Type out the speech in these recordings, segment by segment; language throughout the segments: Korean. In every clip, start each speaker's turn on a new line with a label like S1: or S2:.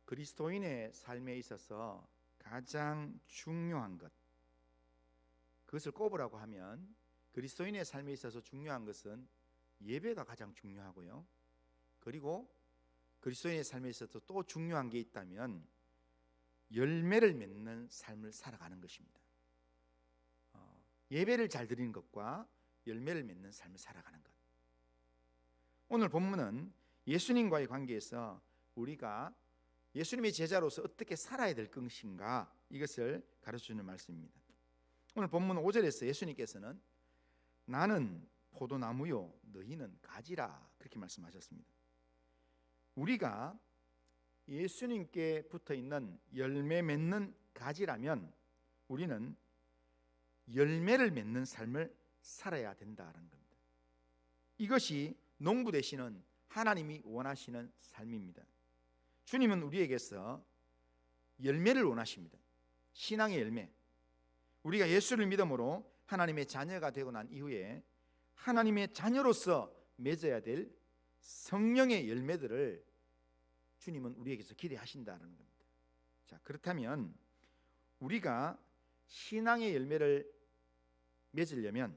S1: 그리스도인의 삶에 있어서 가장 중요한 것, 그것을 꼽으라고 하면 그리스도인의 삶에 있어서 중요한 것은 예배가 가장 중요하고요. 그리고 그리스도인의 삶에 있어서 또 중요한 게 있다면 열매를 맺는 삶을 살아가는 것입니다. 예배를 잘 드리는 것과 열매를 맺는 삶을 살아가는 것. 오늘 본문은 예수님과의 관계에서 우리가 예수님의 제자로서 어떻게 살아야 될 것인가, 이것을 가르쳐주는 말씀입니다. 오늘 본문 5절에서 예수님께서는 나는 포도나무요 너희는 가지라, 그렇게 말씀하셨습니다. 우리가 예수님께 붙어있는 열매 맺는 가지라면 우리는 열매를 맺는 삶을 살아야 된다는 겁니다. 이것이 농부 되시는 하나님이 원하시는 삶입니다. 주님은 우리에게서 열매를 원하십니다. 신앙의 열매. 우리가 예수를 믿음으로 하나님의 자녀가 되고 난 이후에 하나님의 자녀로서 맺어야 될 성령의 열매들을 주님은 우리에게서 기대하신다는 겁니다. 자, 그렇다면 우리가 신앙의 열매를 맺으려면,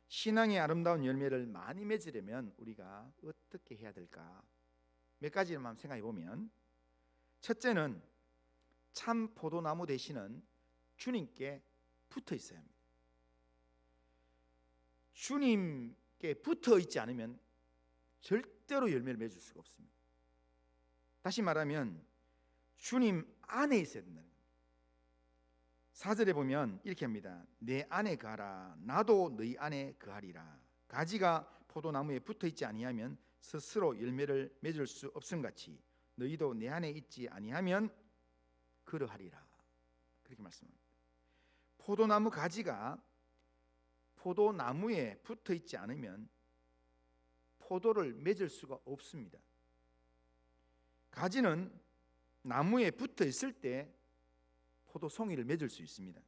S1: 신앙의 아름다운 열매를 많이 맺으려면 우리가 어떻게 해야 될까? 몇 가지만 생각해 보면, 첫째는 참 포도나무 되시는 주님께 붙어 있어야 합니다. 주님께 붙어 있지 않으면 절대로 열매를 맺을 수가 없습니다. 다시 말하면 주님 안에 있어야 된다는 겁니다. 4절에 보면 이렇게 합니다. 내 안에 거하라, 나도 너희 안에 거하리라. 가지가 포도나무에 붙어 있지 아니하면 스스로 열매를 맺을 수 없음같이 너희도 내 안에 있지 아니하면 그러하리라, 그렇게 말씀합니다. 포도나무 가지가 포도나무에 붙어 있지 않으면 포도를 맺을 수가 없습니다. 가지는 나무에 붙어 있을 때 포도송이를 맺을 수 있습니다.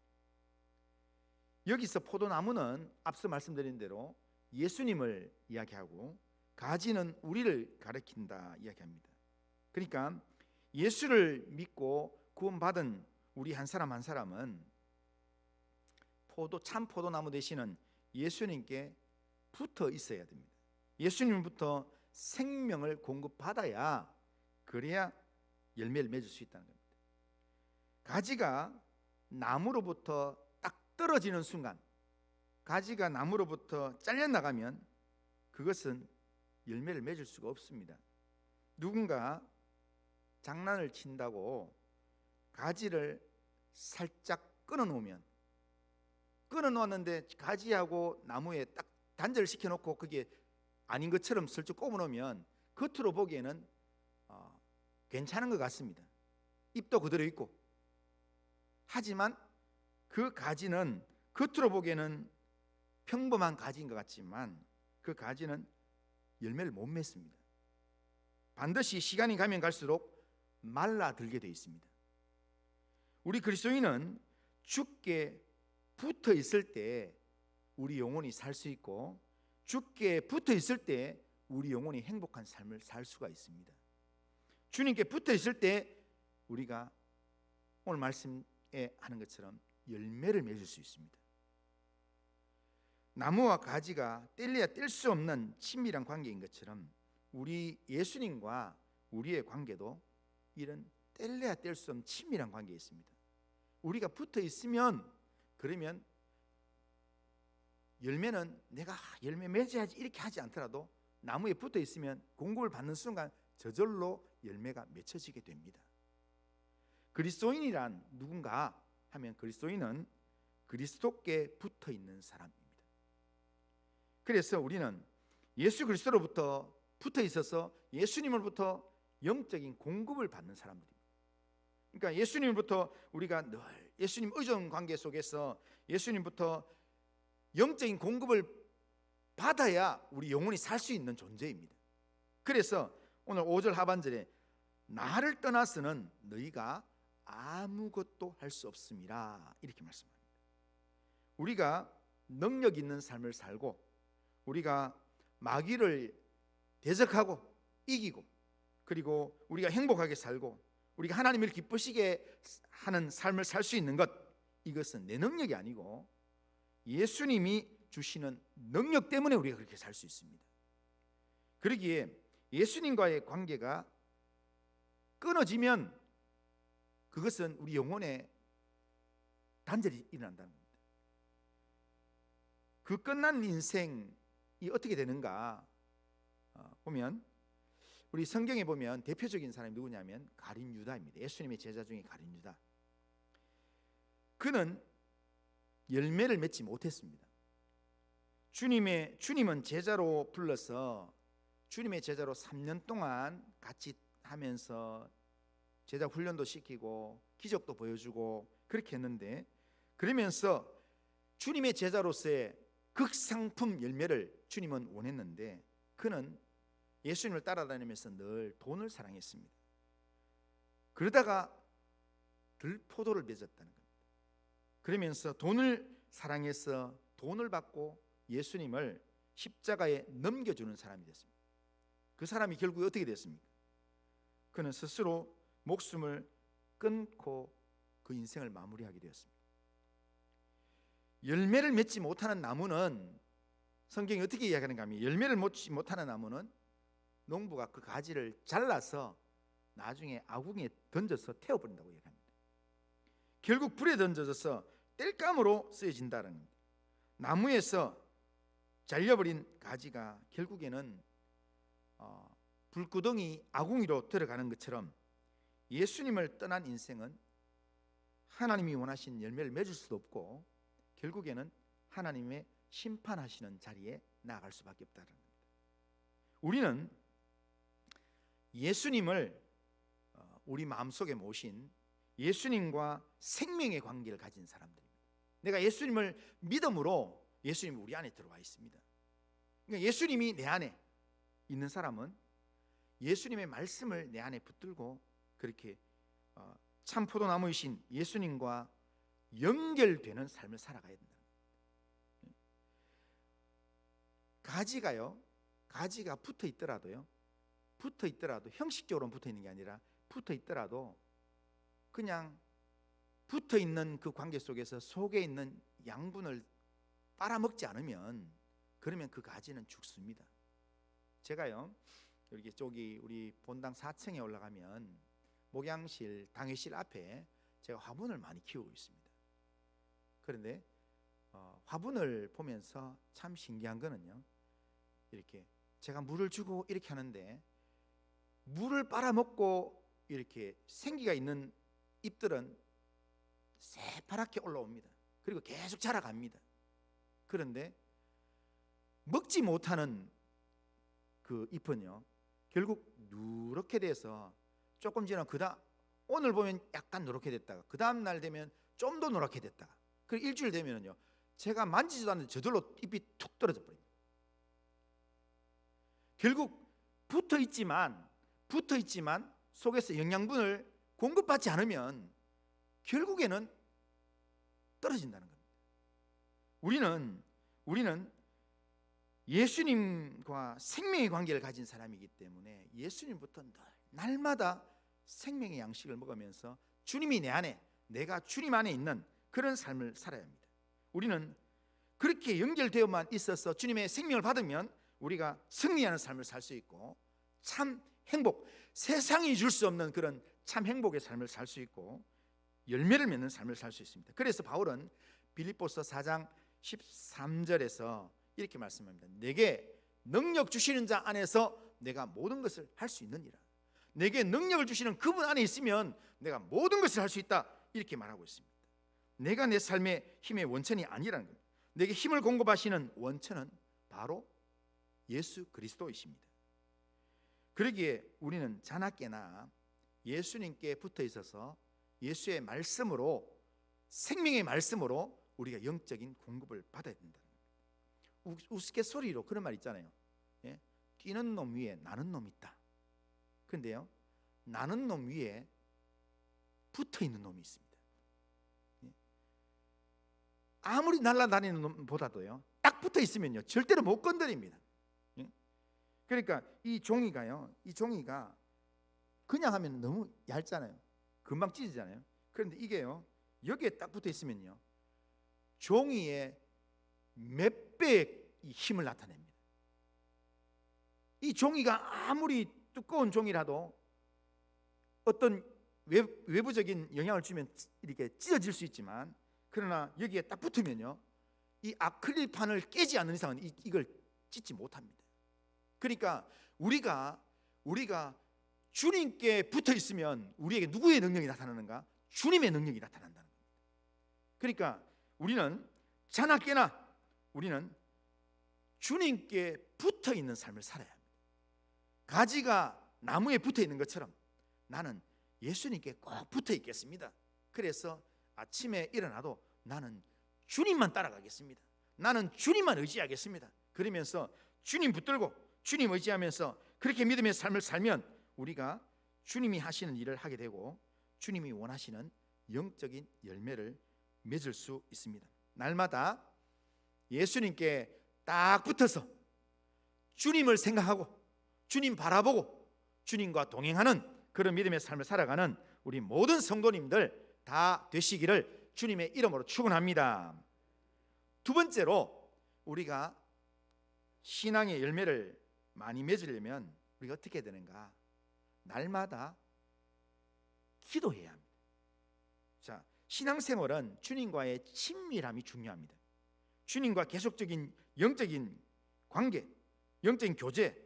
S1: 여기서 포도나무는 앞서 말씀드린 대로 예수님을 이야기하고 가지는 우리를 가리킨다 이야기합니다. 그러니까 예수를 믿고 구원받은 우리 한 사람 한 사람은 참 포도나무 되시는 예수님께 붙어 있어야 됩니다. 예수님부터 생명을 공급받아야, 그래야 열매를 맺을 수 있다는 겁니다. 가지가 나무로부터 딱 떨어지는 순간, 가지가 나무로부터 잘려나가면 그것은 열매를 맺을 수가 없습니다. 누군가 장난을 친다고 가지를 살짝 끊어놓았는데 가지하고 나무에 딱 단절을 시켜놓고 그게 아닌 것처럼 슬쩍 꼽아놓으면 겉으로 보기에는 괜찮은 것 같습니다. 잎도 그대로 있고. 하지만 그 가지는 겉으로 보기에는 평범한 가지인 것 같지만 그 가지는 열매를 못 맺습니다. 반드시 시간이 가면 갈수록 말라들게 되어 있습니다. 우리 그리스도인은 주께 붙어 있을 때 우리 영혼이 살 수 있고, 주께 붙어 있을 때 우리 영혼이 행복한 삶을 살 수가 있습니다. 주님께 붙어 있을 때 우리가 오늘 말씀에 하는 것처럼 열매를 맺을 수 있습니다. 나무와 가지가 뗄래야 뗄 수 없는 친밀한 관계인 것처럼 우리 예수님과 우리의 관계도 이런 뗄래야 뗄 수 없는 친밀한 관계에 있습니다. 우리가 붙어 있으면, 그러면 열매는 내가 열매 맺어야지 이렇게 하지 않더라도 나무에 붙어 있으면 공급을 받는 순간 저절로 열매가 맺혀지게 됩니다. 그리스도인이란 누군가 하면 그리스도인은 그리스도께 붙어 있는 사람입니다. 그래서 우리는 예수 그리스도로부터 붙어 있어서 예수님으로부터 영적인 공급을 받는 사람들입니다. 그러니까 예수님부터 우리가 늘 예수님 의존 관계 속에서 예수님부터 영적인 공급을 받아야 우리 영혼이 살 수 있는 존재입니다. 그래서 오늘 5절 하반절에 나를 떠나서는 너희가 아무것도 할 수 없음이라, 이렇게 말씀합니다. 우리가 능력 있는 삶을 살고 우리가 마귀를 대적하고 이기고, 그리고 우리가 행복하게 살고 우리가 하나님을 기쁘시게 하는 삶을 살 수 있는 것, 이것은 내 능력이 아니고 예수님이 주시는 능력 때문에 우리가 그렇게 살 수 있습니다. 그러기에 예수님과의 관계가 끊어지면 그것은 우리 영혼에 단절이 일어난다는 겁니다. 그 끝난 인생이 어떻게 되는가 보면, 우리 성경에 보면 대표적인 사람이 누구냐면 가룟 유다입니다. 예수님의 제자 중에 가룟 유다. 그는 열매를 맺지 못했습니다. 주님은 제자로 불러서 주님의 제자로 3년 동안 같이 하면서 제자 훈련도 시키고 기적도 보여주고 그렇게 했는데, 그러면서 주님의 제자로서의 극상품 열매를 주님은 원했는데, 그는 예수님을 따라다니면서 늘 돈을 사랑했습니다. 그러다가 들포도를 맺었다는 겁니다. 그러면서 돈을 사랑해서 돈을 받고 예수님을 십자가에 넘겨주는 사람이 됐습니다. 그 사람이 결국 어떻게 됐습니까? 그는 스스로 목숨을 끊고 그 인생을 마무리하게 되었습니다. 열매를 맺지 못하는 나무는, 성경이 어떻게 이야기하는가 하면, 열매를 맺지 못하는 나무는 농부가 그 가지를 잘라서 나중에 아궁이에 던져서 태워버린다고 얘기합니다. 결국 불에 던져져서 땔감으로 쓰여진다는 겁니다. 나무에서 잘려버린 가지가 결국에는 불구덩이 아궁이로 들어가는 것처럼, 예수님을 떠난 인생은 하나님이 원하신 열매를 맺을 수도 없고 결국에는 하나님의 심판하시는 자리에 나아갈 수밖에 없다는 겁니다. 우리는 예수님을 우리 마음속에 모신 예수님과 생명의 관계를 가진 사람들입니다. 내가 예수님을 믿음으로 예수님이 우리 안에 들어와 있습니다. 그러니까 예수님이 내 안에 있는 사람은 예수님의 말씀을 내 안에 붙들고 그렇게 참 포도나무이신 예수님과 연결되는 삶을 살아가야 된다. 가지가 붙어 있더라도 형식적으로 붙어 있는 게 아니라 붙어 있더라도 그냥 붙어 있는 그 관계 속에서 속에 있는 양분을 빨아먹지 않으면, 그러면 그 가지는 죽습니다. 제가요, 여기 쪽이 우리 본당 4층에 올라가면 목양실, 당회실 앞에 제가 화분을 많이 키우고 있습니다. 그런데 화분을 보면서 참 신기한 거는요, 이렇게 제가 물을 주고 이렇게 하는데 물을 빨아먹고 이렇게 생기가 있는 잎들은 새파랗게 올라옵니다. 그리고 계속 자라갑니다. 그런데 먹지 못하는 그 잎은요, 결국 누렇게 돼서 조금 지나면 오늘 보면 약간 누렇게 됐다가 그 다음 날 되면 좀 더 노랗게 됐다가, 그리고 일주일 되면은요, 제가 만지지도 않는데 저절로 잎이 툭 떨어져 버립니다. 결국 붙어 있지만 속에서 영양분을 공급받지 않으면 결국에는 떨어진다는 겁니다. 우리는 예수님과 생명의 관계를 가진 사람이기 때문에 예수님부터 날마다 생명의 양식을 먹으면서 주님이 내 안에, 내가 주님 안에 있는 그런 삶을 살아야 합니다. 우리는 그렇게 연결되어만 있어서 주님의 생명을 받으면 우리가 승리하는 삶을 살 수 있고, 참 행복, 세상이 줄 수 없는 그런 참 행복의 삶을 살 수 있고 열매를 맺는 삶을 살 수 있습니다. 그래서 바울은 빌립보서 4장 13절에서 이렇게 말씀합니다. 내게 능력 주시는 자 안에서 내가 모든 것을 할 수 있느니라. 내게 능력을 주시는 그분 안에 있으면 내가 모든 것을 할 수 있다, 이렇게 말하고 있습니다. 내가 내 삶의 힘의 원천이 아니라는 겁니다. 내게 힘을 공급하시는 원천은 바로 예수 그리스도이십니다. 그러기에 우리는 자나깨나 예수님께 붙어 있어서 예수의 말씀으로, 생명의 말씀으로 우리가 영적인 공급을 받아야 된다는 겁니다. 우스갯소리로 그런 말 있잖아요. 예? 뛰는 놈 위에 나는 놈이 있다. 그런데요, 나는 놈 위에 붙어 있는 놈이 있습니다. 예? 아무리 날아다니는 놈보다도요, 딱 붙어 있으면요 절대로 못 건드립니다. 예? 그러니까 이 종이가 그냥 하면 너무 얇잖아요. 금방 찢어지잖아요. 그런데 이게요, 여기에 딱 붙어 있으면요, 종이의 몇 배의 이 힘을 나타냅니다. 이 종이가 아무리 두꺼운 종이라도 어떤 외부적인 영향을 주면 이렇게 찢어질 수 있지만, 그러나 여기에 딱 붙으면요, 이 아크릴판을 깨지 않는 이상은 이걸 찢지 못합니다. 그러니까 우리가 주님께 붙어 있으면 우리에게 누구의 능력이 나타나는가? 주님의 능력이 나타난다는 겁니다. 그러니까 우리는 자나 깨나 우리는 주님께 붙어 있는 삶을 살아야 합니다. 가지가 나무에 붙어 있는 것처럼 나는 예수님께 꼭 붙어 있겠습니다. 그래서 아침에 일어나도 나는 주님만 따라가겠습니다. 나는 주님만 의지하겠습니다. 그러면서 주님 붙들고 주님 의지하면서 그렇게 믿음의 삶을 살면 우리가 주님이 하시는 일을 하게 되고 주님이 원하시는 영적인 열매를 맺을 수 있습니다. 날마다 예수님께 딱 붙어서 주님을 생각하고 주님 바라보고 주님과 동행하는 그런 믿음의 삶을 살아가는 우리 모든 성도님들 다 되시기를 주님의 이름으로 축원합니다. 두 번째로, 우리가 신앙의 열매를 많이 맺으려면 우리가 어떻게 해야 되는가? 날마다 기도해야 합니다. 자, 신앙생활은 주님과의 친밀함이 중요합니다. 주님과 계속적인 영적인 관계, 영적인 교제,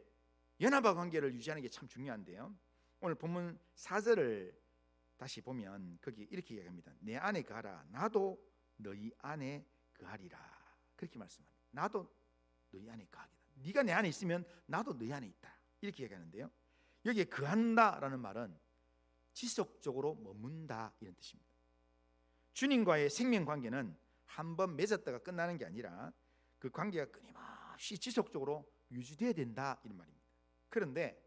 S1: 연합과 관계를 유지하는 게 참 중요한데요, 오늘 본문 4절을 다시 보면 거기 이렇게 얘기합니다. 내 안에 거하라, 나도 너희 안에 거하리라. 그렇게 말씀합니다. 나도 너희 안에 거하리라. 네가 내 안에 있으면 나도 너희 안에 있다, 이렇게 얘기하는데요, 여기에 거한다라는 말은 지속적으로 머문다 이런 뜻입니다. 주님과의 생명관계는 한번 맺었다가 끝나는 게 아니라 그 관계가 끊임없이 지속적으로 유지돼야 된다 이런 말입니다. 그런데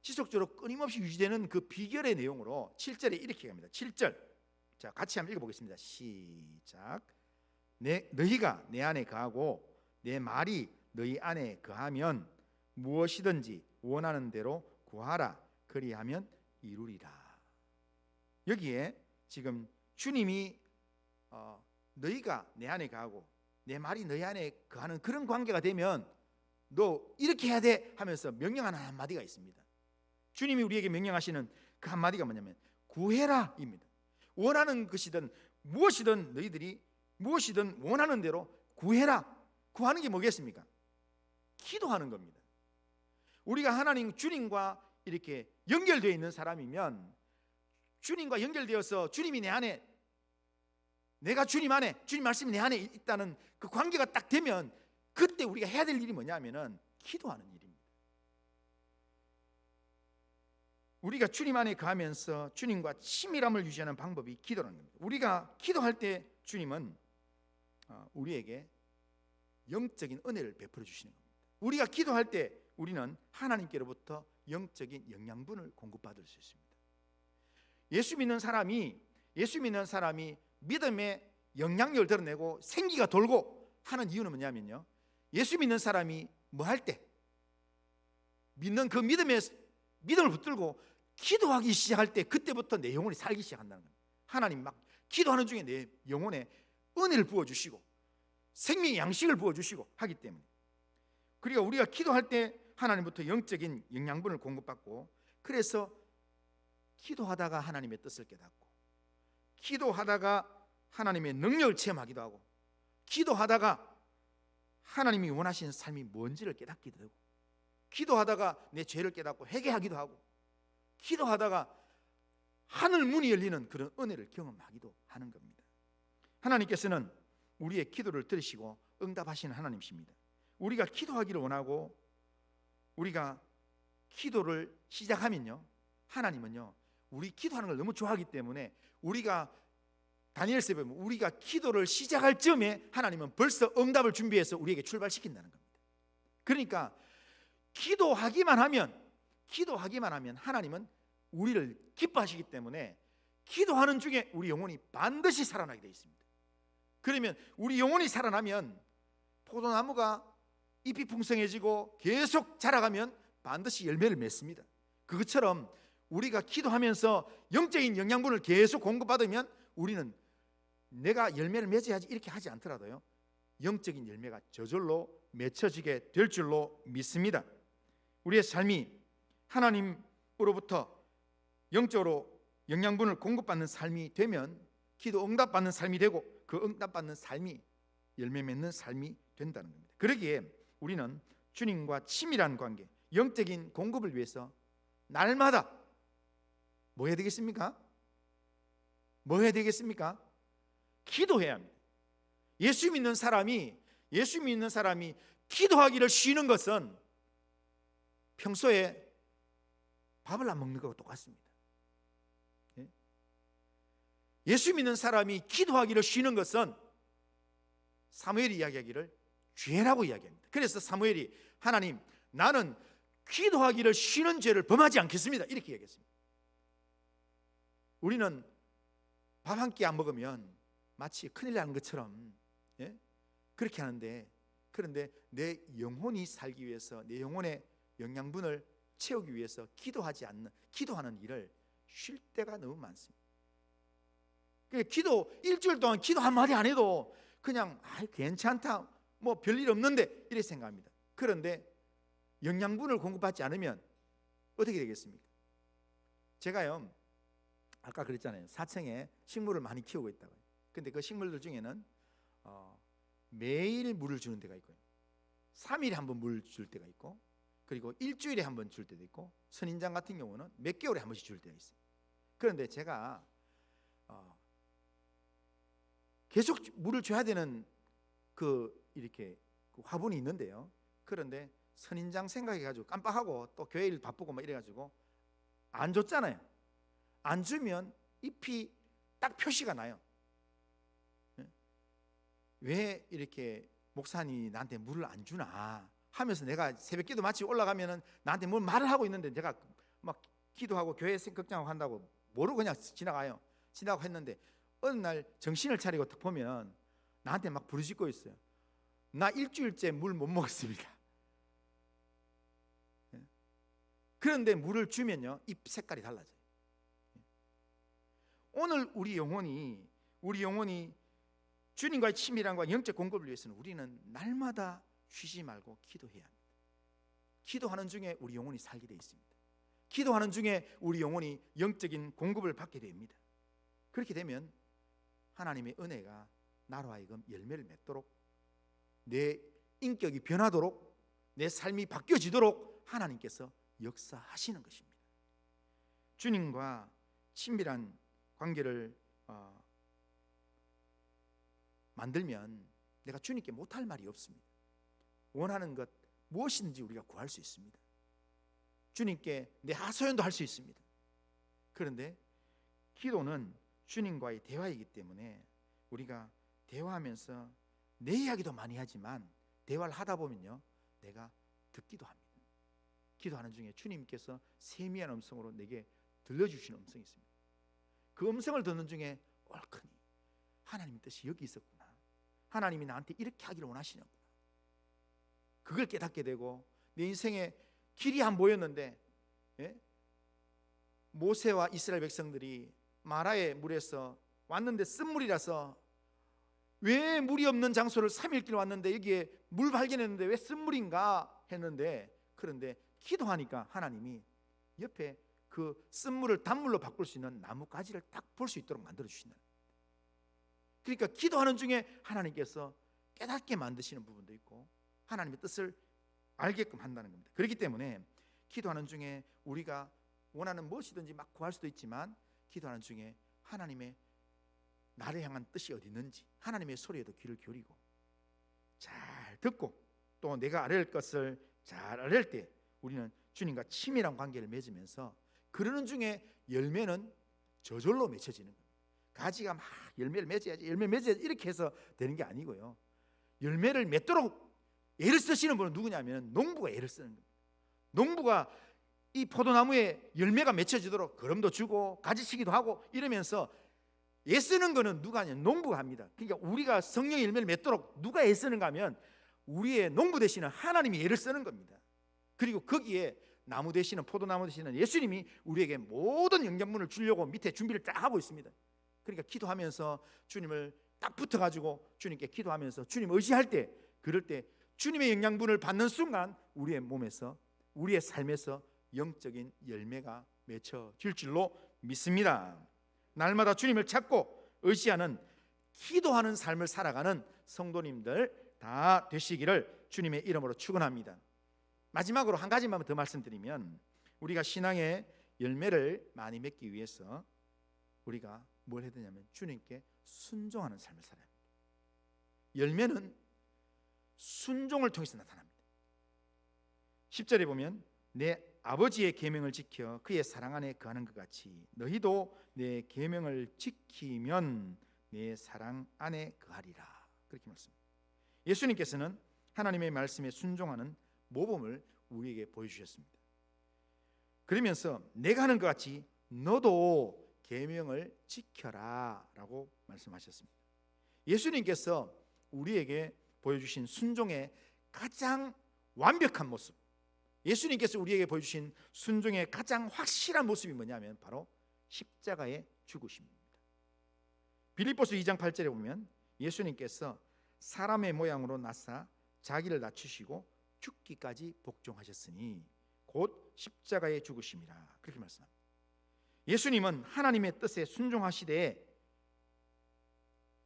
S1: 지속적으로 끊임없이 유지되는 그 비결의 내용으로 7절에 이렇게 합니다. 7절, 자 같이 한번 읽어보겠습니다. 시작. 너희가 내 안에 거하고 내 말이 너희 안에 거하면 무엇이든지 원하는 대로 구하라, 그리하면 이루리라. 여기에 지금 주님이 너희가 내 안에 거하고 내 말이 너희 안에 거하는 그런 관계가 되면 너 이렇게 해야 돼 하면서 명령하는 한마디가 있습니다. 주님이 우리에게 명령하시는 그 한마디가 뭐냐면 구해라 입니다. 원하는 것이든 무엇이든 너희들이 무엇이든 원하는 대로 구해라. 구하는 게 뭐겠습니까? 기도하는 겁니다. 우리가 하나님 주님과 이렇게 연결되어 있는 사람이면, 주님과 연결되어서 주님이 내 안에, 내가 주님 안에, 주님 말씀이 내 안에 있다는 그 관계가 딱 되면 그때 우리가 해야 될 일이 뭐냐면은 기도하는 일입니다. 우리가 주님 안에 거하면서 주님과 친밀함을 유지하는 방법이 기도라는 겁니다. 우리가 기도할 때 주님은 우리에게 영적인 은혜를 베풀어 주시는 겁니다. 우리가 기도할 때 우리는 하나님께로부터 영적인 영양분을 공급받을 수 있습니다. 예수 믿는 사람이 믿음의 영향력을 드러내고 생기가 돌고 하는 이유는 뭐냐면요, 예수 믿는 사람이 뭐 할 때 믿는 그 믿음을 붙들고 기도하기 시작할 때 그때부터 내 영혼이 살기 시작한다는 겁니다. 하나님 막 기도하는 중에 내 영혼에 은혜를 부어주시고 생명의 양식을 부어주시고 하기 때문에, 그러니까 우리가 기도할 때 하나님부터 영적인 영양분을 공급받고, 그래서 기도하다가 하나님의 뜻을 깨닫고, 기도하다가 하나님의 능력을 체험하기도 하고, 기도하다가 하나님이 원하시는 삶이 뭔지를 깨닫기도 하고, 기도하다가 내 죄를 깨닫고 회개하기도 하고, 기도하다가 하늘 문이 열리는 그런 은혜를 경험하기도 하는 겁니다. 하나님께서는 우리의 기도를 들으시고 응답하시는 하나님이십니다. 우리가 기도하기를 원하고 우리가 기도를 시작하면요, 하나님은요 우리 기도하는 걸 너무 좋아하기 때문에 우리가 다니엘서에 보면 우리가 기도를 시작할 즈음에 하나님은 벌써 응답을 준비해서 우리에게 출발시킨다는 겁니다. 그러니까 기도하기만 하면 하나님은 우리를 기뻐하시기 때문에 기도하는 중에 우리 영혼이 반드시 살아나게 되어 있습니다. 그러면 우리 영혼이 살아나면 포도나무가 잎이 풍성해지고 계속 자라가면 반드시 열매를 맺습니다. 그것처럼 우리가 기도하면서 영적인 영양분을 계속 공급받으면 우리는 내가 열매를 맺어야지 이렇게 하지 않더라도요, 영적인 열매가 저절로 맺혀지게 될 줄로 믿습니다. 우리의 삶이 하나님으로부터 영적으로 영양분을 공급받는 삶이 되면 기도 응답받는 삶이 되고, 그 응답받는 삶이 열매 맺는 삶이 된다는 겁니다. 그러기에 우리는 주님과 친밀한 관계, 영적인 공급을 위해서 날마다 뭐 해야 되겠습니까? 뭐 해야 되겠습니까? 기도해야 합니다. 예수 믿는 사람이 기도하기를 쉬는 것은 평소에 밥을 안 먹는 것과 똑같습니다. 예수 믿는 사람이 기도하기를 쉬는 것은 사무엘이 이야기하기를 죄라고 이야기합니다. 그래서 사무엘이 하나님, 나는 기도하기를 쉬는 죄를 범하지 않겠습니다, 이렇게 이야기했습니다. 우리는 밥 한 끼 안 먹으면 마치 큰일 나는 것처럼 그렇게 하는데, 그런데 내 영혼이 살기 위해서, 내 영혼의 영양분을 채우기 위해서 기도하는 일을 쉴 때가 너무 많습니다. 기도 일주일 동안 기도 한마디 안 해도 그냥 괜찮다, 뭐 별일 없는데 이렇게 생각합니다. 그런데 영양분을 공급받지 않으면 어떻게 되겠습니까? 제가요, 아까 그랬잖아요, 4층에 식물을 많이 키우고 있다고. 근데 그 식물들 중에는 매일 물을 주는 데가 있고요, 3일에 한 번 물 줄 때가 있고, 그리고 일주일에 한 번 줄 때도 있고, 선인장 같은 경우는 몇 개월에 한 번씩 줄 때가 있어요. 그런데 제가 계속 물을 줘야 되는 이렇게 화분이 있는데요, 그런데 선인장 생각해가지고 깜빡하고 또 교회 일 바쁘고 막 이래가지고 안 줬잖아요. 안 주면 잎이 딱 표시가 나요. 왜 이렇게 목사님이 나한테 물을 안 주나 하면서, 내가 새벽기도 마치고 올라가면은 나한테 뭘 말을 하고 있는데 제가 막 기도하고 교회 걱정하고 한다고 모르고 그냥 지나가고 했는데, 어느 날 정신을 차리고 딱 보면 나한테 막 부르짖고 있어요. 나 일주일째 물 못 먹었습니다. 그런데 물을 주면요, 잎 색깔이 달라져요. 오늘 우리 영혼이 주님과의 친밀함과 영적 공급을 위해서는 우리는 날마다 쉬지 말고 기도해야 합니다. 기도하는 중에 우리 영혼이 살게 되어 있습니다. 기도하는 중에 우리 영혼이 영적인 공급을 받게 됩니다. 그렇게 되면 하나님의 은혜가 나로 하여금 열매를 맺도록, 내 인격이 변하도록, 내 삶이 바뀌어지도록 하나님께서 역사하시는 것입니다. 주님과 친밀한 관계를 만들면 내가 주님께 못할 말이 없습니다. 원하는 것 무엇인지 우리가 구할 수 있습니다. 주님께 내 하소연도 할 수 있습니다. 그런데 기도는 주님과의 대화이기 때문에 우리가 대화하면서 내 이야기도 많이 하지만 대화를 하다 보면요, 내가 듣기도 합니다. 기도하는 중에 주님께서 세미한 음성으로 내게 들려주시는 음성이 있습니다. 그 음성을 듣는 중에 옳거니 하나님의 뜻이 여기 있었구나, 하나님이 나한테 이렇게 하기를 원하시는구나, 그걸 깨닫게 되고, 내 인생에 길이 안 보였는데 모세와 이스라엘 백성들이 마라의 물에서 왔는데 쓴물이라서, 왜 물이 없는 장소를 3일길 왔는데 여기에 물 발견했는데 왜 쓴물인가 했는데, 그런데 기도하니까 하나님이 옆에 그 쓴물을 단물로 바꿀 수 있는 나뭇가지를 딱 볼 수 있도록 만들어 주신다. 그러니까 기도하는 중에 하나님께서 깨닫게 만드시는 부분도 있고 하나님의 뜻을 알게끔 한다는 겁니다. 그렇기 때문에 기도하는 중에 우리가 원하는 무엇이든지 막 구할 수도 있지만, 기도하는 중에 하나님의 나를 향한 뜻이 어디 있는지 하나님의 소리에도 귀를 기울이고 잘 듣고, 또 내가 알아야 할 것을 잘 알아야 할 때 우리는 주님과 친밀한 관계를 맺으면서, 그러는 중에 열매는 저절로 맺혀지는 겁니다. 가지가 막 열매를 맺어야지 이렇게 해서 되는 게 아니고요, 열매를 맺도록 애를 쓰시는 분은 누구냐면 농부가 애를 쓰는 겁니다. 농부가 이 포도나무에 열매가 맺혀지도록 거름도 주고 가지치기도 하고 이러면서 애쓰는 거는 누가 하냐면 농부가 합니다. 그러니까 우리가 성령의 열매를 맺도록 누가 애쓰는가 하면 우리의 농부 되시는 하나님이 애를 쓰는 겁니다. 그리고 거기에 나무 되시는 포도나무 되시는 예수님이 우리에게 모든 영양분을 주려고 밑에 준비를 딱 하고 있습니다. 그러니까 기도하면서 주님을 딱 붙어가지고 주님께 기도하면서 주님 의지할 때, 그럴 때 주님의 영양분을 받는 순간 우리의 몸에서, 우리의 삶에서 영적인 열매가 맺혀질 줄로 믿습니다. 날마다 주님을 찾고 의지하는, 기도하는 삶을 살아가는 성도님들 다 되시기를 주님의 이름으로 축원합니다. 마지막으로 한 가지만 더 말씀드리면, 우리가 신앙의 열매를 많이 맺기 위해서 우리가 뭘 해야 되냐면 주님께 순종하는 삶을 살아야 합니다. 열매는 순종을 통해서 나타납니다. 10절에 보면 내 아버지의 계명을 지켜 그의 사랑 안에 거하는 것 같이 너희도 내 계명을 지키면 내 사랑 안에 거하리라, 그렇게 말씀합니다. 예수님께서는 하나님의 말씀에 순종하는 모범을 우리에게 보여주셨습니다. 그러면서 내가 하는 것 같이 너도 계명을 지켜라 라고 말씀하셨습니다. 예수님께서 우리에게 보여주신 순종의 가장 완벽한 모습, 예수님께서 우리에게 보여주신 순종의 가장 확실한 모습이 뭐냐면 바로 십자가의 죽으심입니다. 빌립보서 2장 8절에 보면 예수님께서 사람의 모양으로 나사 자기를 낮추시고 죽기까지 복종하셨으니 곧 십자가의 죽으심이라, 그렇게 말씀합니다. 예수님은 하나님의 뜻에 순종하시되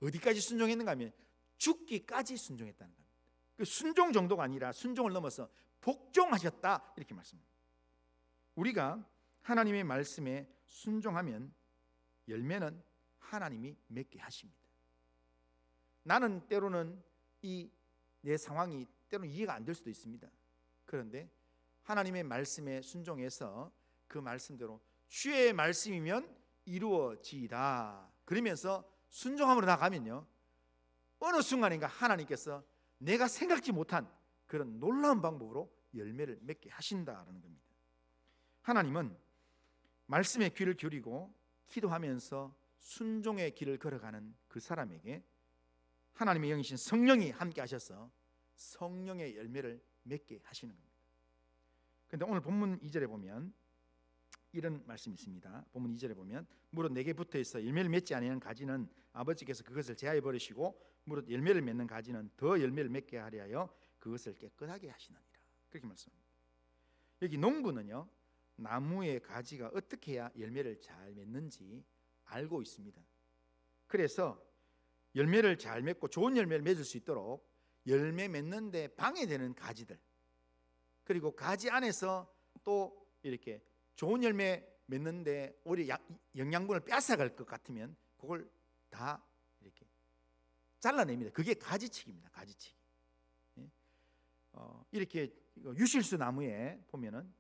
S1: 어디까지 순종했는가 하면 죽기까지 순종했다는 겁니다. 그 순종 정도가 아니라 순종을 넘어서 복종하셨다, 이렇게 말씀합니다. 우리가 하나님의 말씀에 순종하면 열매는 하나님이 맺게 하십니다. 나는 때로는 내 상황이 때로는 이해가 안 될 수도 있습니다. 그런데 하나님의 말씀에 순종해서 그 말씀대로 주의 말씀이면 이루어지이다 그러면서 순종함으로 나가면요, 어느 순간인가 하나님께서 내가 생각지 못한 그런 놀라운 방법으로 열매를 맺게 하신다라는 겁니다. 하나님은 말씀에 귀를 기울이고 기도하면서 순종의 길을 걸어가는 그 사람에게 하나님의 영이신 성령이 함께 하셔서 성령의 열매를 맺게 하시는 겁니다. 그런데 오늘 본문 2절에 보면 이런 말씀이 있습니다. 본문 2절에 보면 무릇 내게 붙어 있어 열매를 맺지 아니하는 가지는 아버지께서 그것을 제하여 버리시고 무릇 열매를 맺는 가지는 더 열매를 맺게 하려 하여 그것을 깨끗하게 하시느니라, 그렇게 말씀합니다. 여기 농부는요, 나무의 가지가 어떻게 해야 열매를 잘 맺는지 알고 있습니다. 그래서 열매를 잘 맺고 좋은 열매를 맺을 수 있도록 열매 맺는데 방해되는 가지들, 그리고 가지 안에서 또 이렇게 좋은 열매 맺는데 오히려 영양분을 뺏어갈 것 같으면 그걸 다 이렇게 잘라냅니다. 그게 가지치기입니다. 가지치기. 이렇게 유실수 나무에 보면은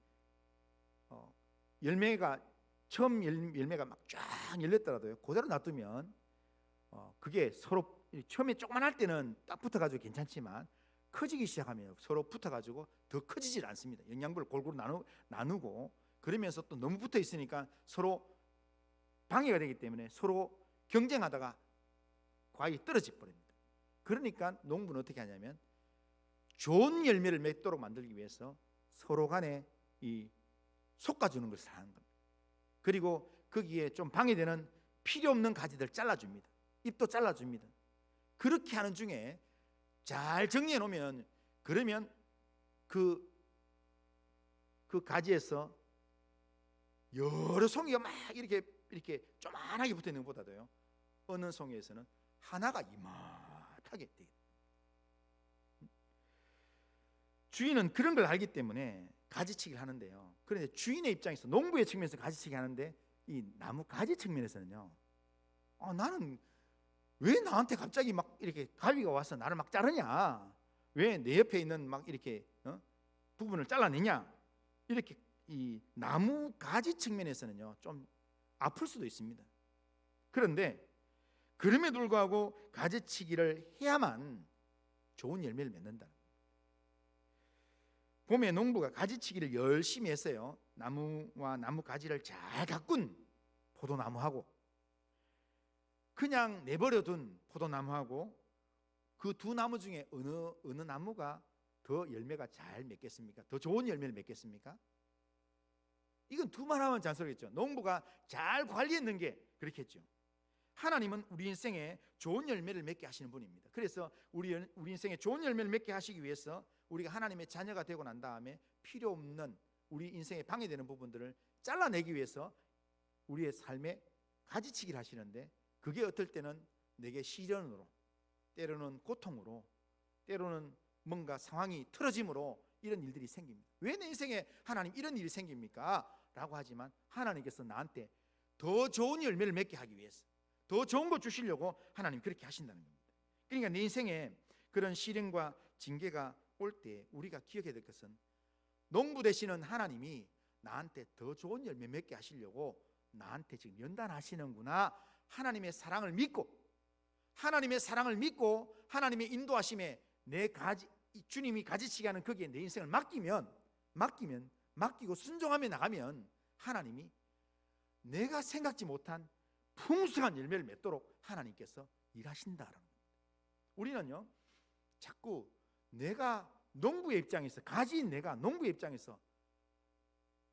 S1: 열매가 처음 열매가 막 쫙 열렸더라도요, 그대로 놔두면 그게 서로 처음에 조그만할 때는 딱 붙어가지고 괜찮지만 커지기 시작하면 서로 붙어가지고 더 커지질 않습니다. 영양분을 골고루 나누고 그러면서 또 너무 붙어 있으니까 서로 방해가 되기 때문에 서로 경쟁하다가 과일이 떨어져 버립니다. 그러니까 농부는 어떻게 하냐면 좋은 열매를 맺도록 만들기 위해서 서로 간에 솎아주는 것을 하는 겁니다. 그리고 거기에 좀 방해되는 필요 없는 가지들 잘라줍니다. 잎도 잘라줍니다. 그렇게 하는 중에 잘 정리해 놓으면, 그러면 그 가지에서 여러 송이가 막 이렇게 조만하게 붙어 있는 것보다도요, 어느 송이에서는 하나가 이만하게 되겠다. 주인은 그런 걸 알기 때문에 가지치기를 하는데요. 그런데 주인의 입장에서, 농부의 측면에서 가지치기 하는데 이 나무 가지 측면에서는요, 나는 왜 나한테 갑자기 막 이렇게 가위가 와서 나를 막 자르냐? 왜 내 옆에 있는 막 이렇게 부분을 잘라내냐? 이렇게 이 나무 가지 측면에서는요, 좀 아플 수도 있습니다. 그런데 그럼에도 불구하고 가지치기를 해야만 좋은 열매를 맺는다. 봄에 농부가 가지치기를 열심히 했어요. 나무와 나무 가지를 잘 가꾼 포도나무하고 그냥 내버려둔 포도나무하고 그 두 나무 중에 어느 나무가 더 열매가 잘 맺겠습니까? 더 좋은 열매를 맺겠습니까? 이건 두말하면 잔소리겠죠. 농부가 잘 관리했는 게 그렇겠죠. 하나님은 우리 인생에 좋은 열매를 맺게 하시는 분입니다. 그래서 우리 인생에 좋은 열매를 맺게 하시기 위해서 우리가 하나님의 자녀가 되고 난 다음에 필요 없는 우리 인생에 방해되는 부분들을 잘라내기 위해서 우리의 삶에 가지치기를 하시는데, 그게 어떨 때는 내게 시련으로, 때로는 고통으로, 때로는 뭔가 상황이 틀어짐으로 이런 일들이 생깁니다. 왜 내 인생에 하나님 이런 일이 생깁니까? 라고 하지만 하나님께서 나한테 더 좋은 열매를 맺게 하기 위해서, 더 좋은 거 주시려고 하나님 그렇게 하신다는 겁니다. 그러니까 내 인생에 그런 시련과 징계가 올 때 우리가 기억해야 될 것은, 농부 되시는 하나님이 나한테 더 좋은 열매 맺게 하시려고 나한테 지금 연단하시는구나. 하나님의 사랑을 믿고, 하나님의 사랑을 믿고 하나님의 인도하심에 주님이 가지치게 하는 거기에 내 인생을 맡기고 순종하며 나가면 하나님이 내가 생각지 못한 풍성한 열매를 맺도록 하나님께서 일하신다라는 겁니다. 우리는요, 자꾸 내가 농부의 입장에서, 가지인 내가 농부의 입장에서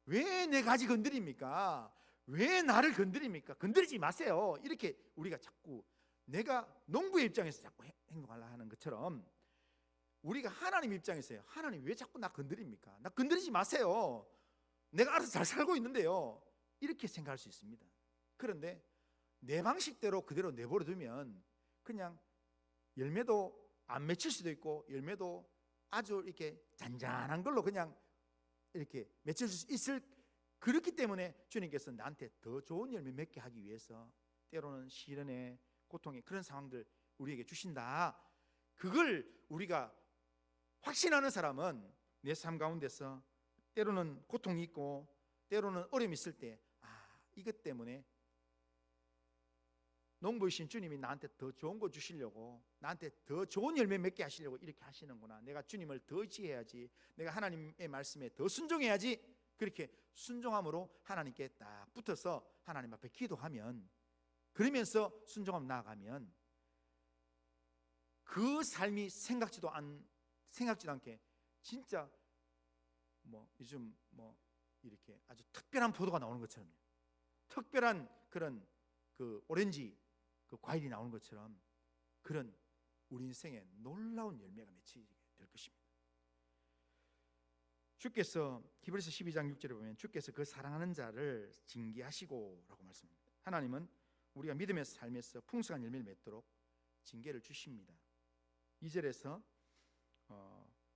S1: 왜 내 가지 건드립니까? 왜 나를 건드립니까? 건드리지 마세요. 이렇게 우리가 자꾸 내가 농부의 입장에서 자꾸 행동하려 하는 것처럼, 우리가 하나님 입장에서요, 하나님 왜 자꾸 나 건드립니까? 나 건드리지 마세요. 내가 알아서 잘 살고 있는데요. 이렇게 생각할 수 있습니다. 그런데 내 방식대로 그대로 내버려 두면 그냥 열매도 안 맺힐 수도 있고, 열매도 아주 이렇게 잔잔한 걸로 그냥 이렇게 맺힐 수 있을, 그렇기 때문에 주님께서 나한테 더 좋은 열매 맺게 하기 위해서 때로는 시련에, 고통의 그런 상황들 우리에게 주신다. 그걸 우리가 확신하는 사람은 내 삶 가운데서 때로는 고통이 있고 때로는 어려움이 있을 때, 이것 때문에 농부이신 주님이 나한테 더 좋은 거 주시려고, 나한테 더 좋은 열매 맺게 하시려고 이렇게 하시는구나. 내가 주님을 더 의지해야지, 내가 하나님의 말씀에 더 순종해야지. 그렇게 순종함으로 하나님께 딱 붙어서 하나님 앞에 기도하면, 그러면서 순종하며 나아가면 그 삶이 생각지도 않게 진짜 요즘 이렇게 아주 특별한 포도가 나오는 것처럼, 특별한 그런 그 오렌지 그 과일이 나오는 것처럼, 그런 우리 인생에 놀라운 열매가 맺히게 될 것입니다. 주께서 히브리서 12장 6절에 보면 주께서 그 사랑하는 자를 징계하시고 라고 말씀합니다. 하나님은 우리가 믿음의 삶에서 풍성한 열매를 맺도록 징계를 주십니다. 2절에서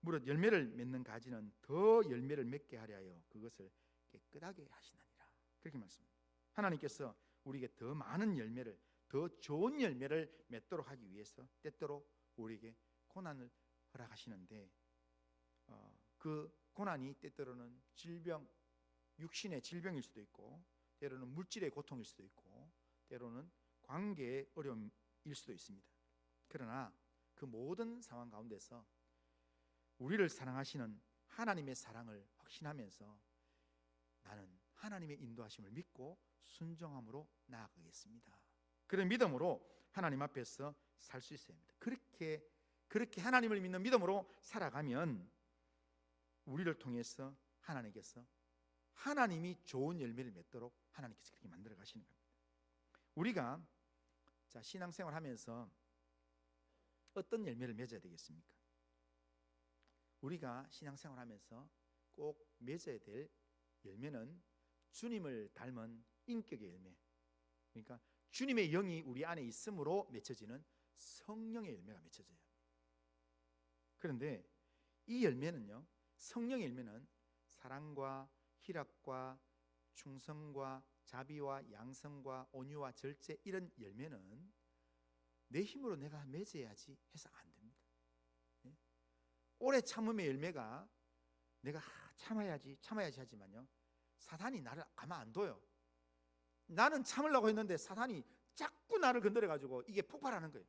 S1: 무릇 열매를 맺는 가지는 더 열매를 맺게 하려 하여 그것을 깨끗하게 하시나니라, 그렇게 말씀합니다. 하나님께서 우리에게 더 많은 열매를, 더 좋은 열매를 맺도록 하기 위해서 때때로 우리에게 고난을 허락하시는데, 그 고난이 때때로는 질병, 육신의 질병일 수도 있고, 때로는 물질의 고통일 수도 있고, 때로는 관계의 어려움일 수도 있습니다. 그러나 그 모든 상황 가운데서 우리를 사랑하시는 하나님의 사랑을 확신하면서 나는 하나님의 인도하심을 믿고 순종함으로 나아가겠습니다. 그런 믿음으로 하나님 앞에서 살 수 있어야 합니다. 그렇게 하나님을 믿는 믿음으로 살아가면 우리를 통해서 하나님께서, 하나님이 좋은 열매를 맺도록 하나님께서 그렇게 만들어 가시는 겁니다. 우리가 신앙생활 하면서 어떤 열매를 맺어야 되겠습니까? 우리가 신앙생활 하면서 꼭 맺어야 될 열매는 주님을 닮은 인격의 열매, 그러니까 주님의 영이 우리 안에 있음으로 맺혀지는 성령의 열매가 맺혀져야 합니다. 그런데 이 열매는요, 성령의 열매는 사랑과 희락과 충성과 자비와 양성과 온유와 절제, 이런 열매는 내 힘으로 내가 맺어야지 해서 안 됩니다. 오래 참음의 열매가 내가 참아야지 하지만요, 사단이 나를 가만 안 둬요. 나는 참으려고 했는데 사단이 자꾸 나를 건드려가지고 이게 폭발하는 거예요.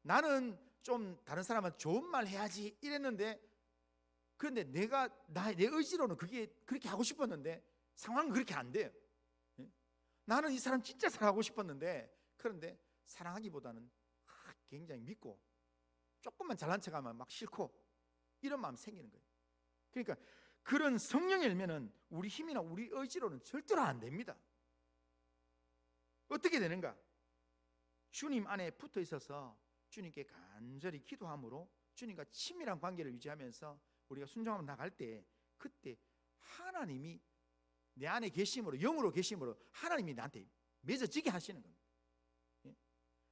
S1: 나는 좀 다른 사람한테 좋은 말 해야지 이랬는데, 그런데 내 의지로는 그렇게 하고 싶었는데 상황은 그렇게 안 돼요. 나는 이 사람 진짜 사랑하고 싶었는데, 그런데 사랑하기보다는 굉장히 믿고 조금만 잘난 척하면 막 싫고 이런 마음 생기는 거예요. 그러니까 그런 성령의 열매는 우리 힘이나 우리 의지로는 절대로 안 됩니다. 어떻게 되는가? 주님 안에 붙어 있어서 주님께 간절히 기도함으로 주님과 친밀한 관계를 유지하면서 우리가 순종하며 나갈 때, 그때 하나님이 내 안에 계심으로, 영으로 계심으로 하나님이 나한테 맺어지게 하시는 겁니다. 예?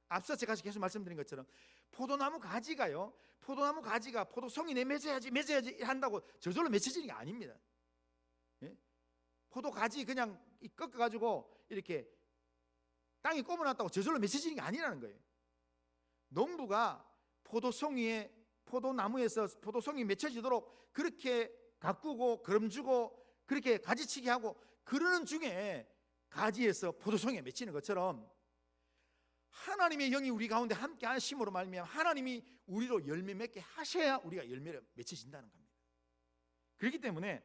S1: 앞서 제가 계속 말씀드린 것처럼 포도나무 가지가요, 포도나무 가지가 포도송이 내 맺어야지 한다고 저절로 맺혀지는 게 아닙니다. 예? 포도 가지 그냥 꺾어가지고 이렇게 땅에 꼽아놨다고 저절로 맺혀지는 게 아니라는 거예요. 농부가 포도송이에, 포도나무에서 포도송이 맺혀지도록 그렇게 가꾸고 거름주고 그렇게 가지치기 하고 그러는 중에 가지에서 포도송이에 맺히는 것처럼 하나님의 영이 우리 가운데 함께 하심으로 말미암아 하나님이 우리로 열매 맺게 하셔야 우리가 열매를 맺혀진다는 겁니다. 그렇기 때문에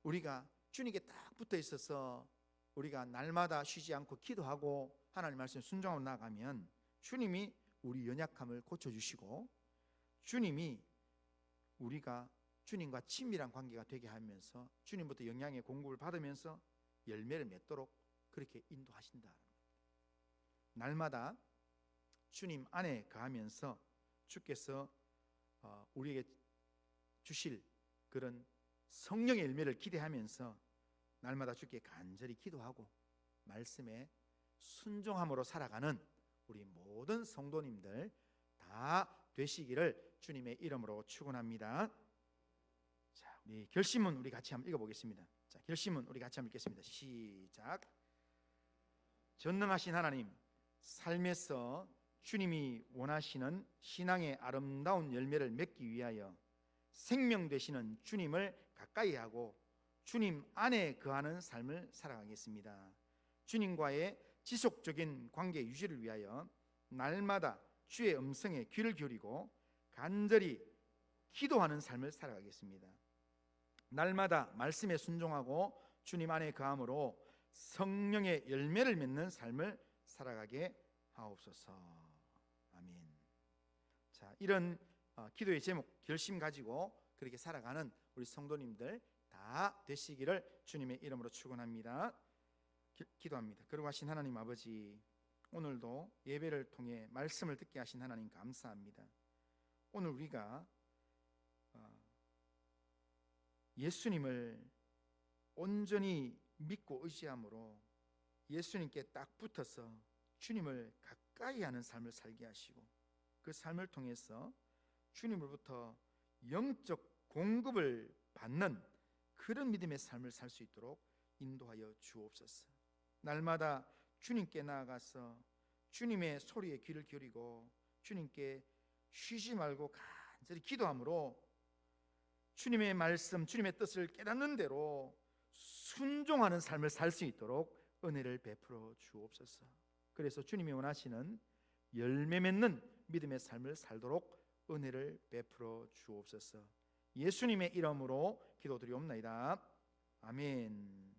S1: 우리가 주님께 딱 붙어 있어서 우리가 날마다 쉬지 않고 기도하고 하나님 말씀에 순종하고 나가면 주님이 우리 연약함을 고쳐주시고 주님이 우리가 주님과 친밀한 관계가 되게 하면서 주님부터 영향의 공급을 받으면서 열매를 맺도록 그렇게 인도하신다. 날마다 주님 안에 거하면서 주께서 우리에게 주실 그런 성령의 열매를 기대하면서 날마다 주께 간절히 기도하고 말씀에 순종함으로 살아가는 우리 모든 성도님들 다 되시기를 주님의 이름으로 축원합니다. 자, 우리 결심은 우리 같이 한번 읽어보겠습니다. 자, 결심은 우리 같이 한번 읽겠습니다. 시작. 전능하신 하나님, 삶에서 주님이 원하시는 신앙의 아름다운 열매를 맺기 위하여 생명 되시는 주님을 가까이 하고 주님 안에 거하는 삶을 살아가겠습니다. 주님과의 지속적인 관계 유지를 위하여 날마다 주의 음성에 귀를 기울이고 간절히 기도하는 삶을 살아가겠습니다. 날마다 말씀에 순종하고 주님 안에 거함으로 성령의 열매를 맺는 삶을 살아가게 하옵소서. 아멘. 자, 이런 기도의 제목 결심 가지고 그렇게 살아가는 우리 성도님들 다 되시기를 주님의 이름으로 축원합니다. 기도합니다. 거룩하신 하나님 아버지, 오늘도 예배를 통해 말씀을 듣게 하신 하나님 감사합니다. 오늘 우리가 예수님을 온전히 믿고 의지함으로 예수님께 딱 붙어서 주님을 가까이 하는 삶을 살게 하시고 그 삶을 통해서 주님으로부터 영적 공급을 받는 그런 믿음의 삶을 살 수 있도록 인도하여 주옵소서. 날마다 주님께 나아가서 주님의 소리에 귀를 기울이고 주님께 쉬지 말고 간절히 기도함으로 주님의 말씀, 주님의 뜻을 깨닫는 대로 순종하는 삶을 살 수 있도록 은혜를 베풀어 주옵소서. 그래서 주님이 원하시는 열매 맺는 믿음의 삶을 살도록 은혜를 베풀어 주옵소서. 예수님의 이름으로 기도드리옵나이다. 아멘.